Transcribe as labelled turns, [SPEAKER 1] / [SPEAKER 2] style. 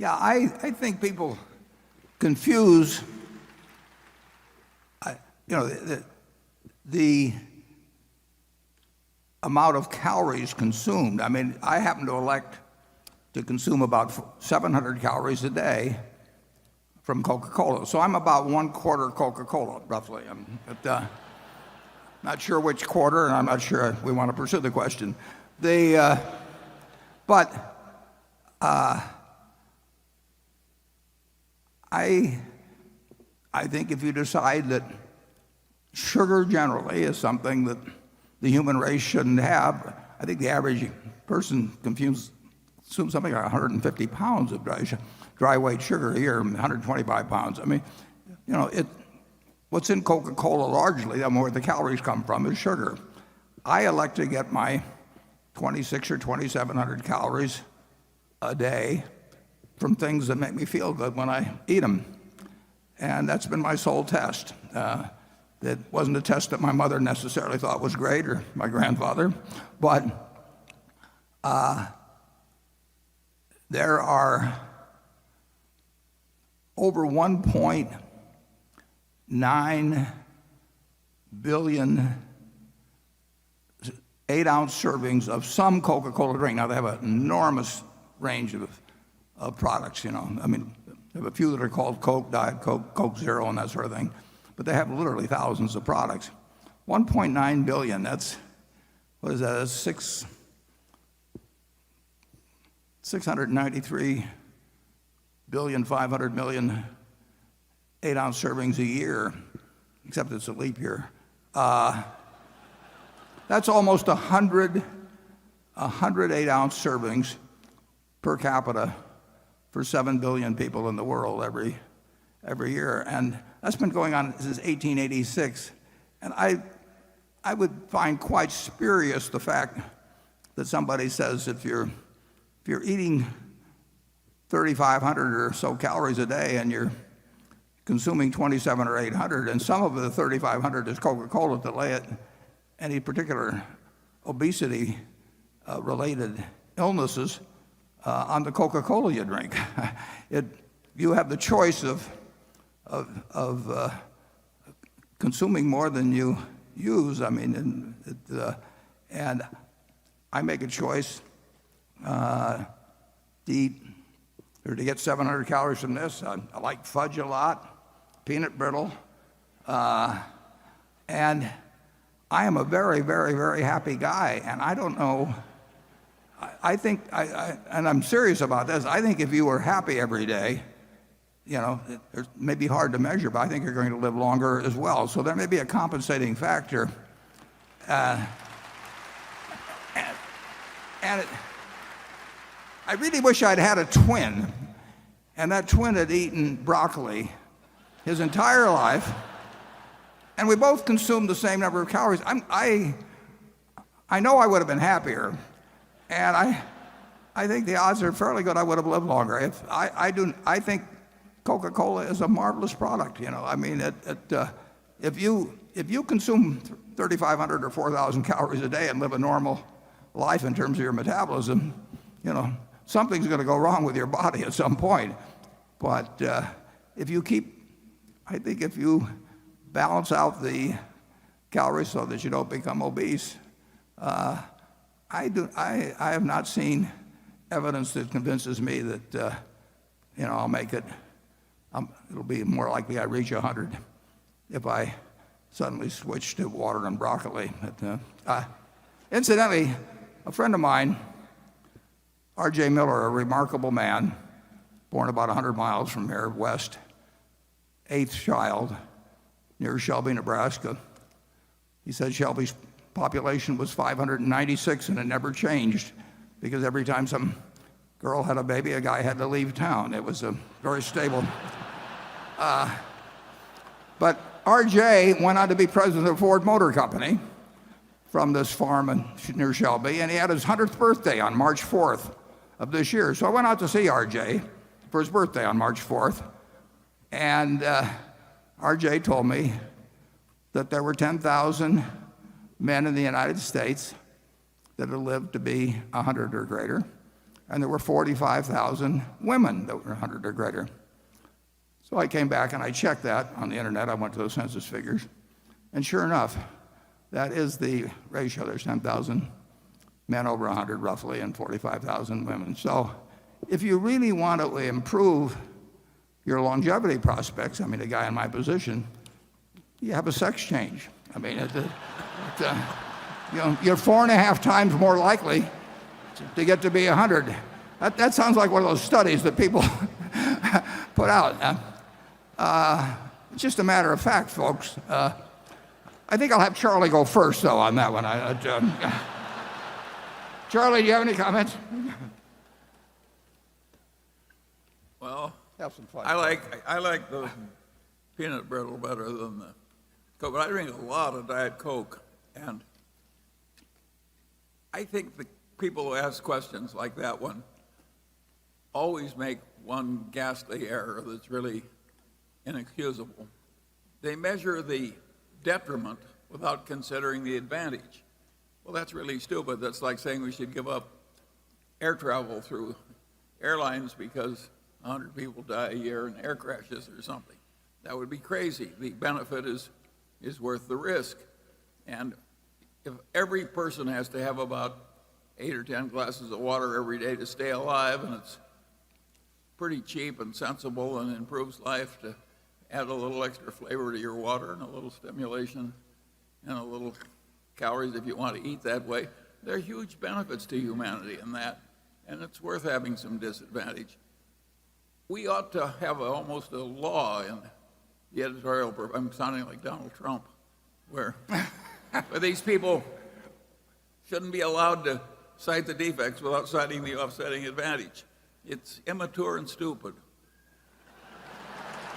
[SPEAKER 1] Yeah, I think people confuse, the amount of calories consumed. I mean, I happen to elect to consume about 700 calories a day from Coca-Cola. So I'm about 1/4 Coca-Cola, roughly. But, not sure which quarter, and I'm not sure we want to pursue the question. But I think if you decide that sugar generally is something that the human race shouldn't have, I think the average person consumes something like 150 pounds of dry weight sugar a year, 125 pounds. I mean, what's in Coca-Cola largely, where the calories come from, is sugar. I elect to get my 2,600 or 2,700 calories a day from things that make me feel good when I eat them. And that's been my sole test. It wasn't a test that my mother necessarily thought was great, or my grandfather, but there are over 1.9 billion 8-ounce servings of some Coca-Cola drink. Now, they have an enormous range of products, I mean, they have a few that are called Coke, Diet Coke, Coke Zero, and that sort of thing. But they have literally thousands of products. 1.9 billion, what is that? That's 693 billion, 500 million 8-ounce servings a year, except it's a leap year. That's almost 100 8-ounce servings per capita for 7 billion people in the world every year. And that's been going on since 1886. And I would find quite spurious the fact that somebody says if you're eating 3,500 or so calories a day and you're consuming 27 or 800, and some of the 3,500 is Coca-Cola, to lay it any particular obesity related illnesses on the Coca-Cola you drink. You have the choice of consuming more than you use. I mean, and I make a choice to eat or to get 700 calories from this. I like fudge a lot, peanut brittle, and I am a very, very, very happy guy. And I don't know. I think, and I'm serious about this, I think if you were happy every day, it may be hard to measure, but I think you're going to live longer as well. So there may be a compensating factor. I really wish I'd had a twin, and that twin had eaten broccoli his entire life, and we both consumed the same number of calories. I know I would have been happier. And I think the odds are fairly good I would have lived longer. I think Coca-Cola is a marvelous product. I mean, if you consume 3,500 or 4,000 calories a day and live a normal life in terms of your metabolism, something's going to go wrong with your body at some point. But if you balance out the calories so that you don't become obese, I have not seen evidence that convinces me that I'll make it. It'll be more likely I reach 100 if I suddenly switch to water and broccoli. Incidentally, a friend of mine, R.J. Miller, a remarkable man, born about 100 miles from here west, 8th child, near Shelby, Nebraska. He said Shelby's population was 596 and it never changed, because every time some girl had a baby, a guy had to leave town. It was a very stable. But R.J. went on to be president of Ford Motor Company from this farm near Shelby, and he had his 100th birthday on March 4th of this year. So I went out to see R.J. for his birthday on March 4th, and R.J. told me that there were 10,000 men in the United States that had lived to be 100 or greater, and there were 45,000 women that were 100 or greater. So I came back and I checked that on the internet. I went to those census figures, and sure enough, that is the ratio. There's 10,000 men over 100 roughly and 45,000 women. So if you really want to improve your longevity prospects, I mean, a guy in my position, you have a sex change. I mean, you're 4.5 times more likely to get to be 100. That sounds like one of those studies that people put out. It's just a matter of fact, folks. I think I'll have Charlie go first, though, on that one. Charlie, do you have any comments?
[SPEAKER 2] Well,
[SPEAKER 1] have some fun.
[SPEAKER 2] I like the peanut brittle better than the Coke, but I drink a lot of Diet Coke, and I think the people who ask questions like that one always make one ghastly error that's really inexcusable. They measure the detriment without considering the advantage. Well, that's really stupid. That's like saying we should give up air travel through airlines because 100 people die a year in air crashes or something. That would be crazy. The benefit is worth the risk. And if every person has to have about 8 or 10 glasses of water every day to stay alive, and it's pretty cheap and sensible and improves life to add a little extra flavor to your water and a little stimulation and a little calories if you want to eat that way, there are huge benefits to humanity in that, and it's worth having some disadvantage. We ought to have almost a law in the editorial, I'm sounding like Donald Trump, where these people shouldn't be allowed to cite the defects without citing the offsetting advantage. It's immature and stupid.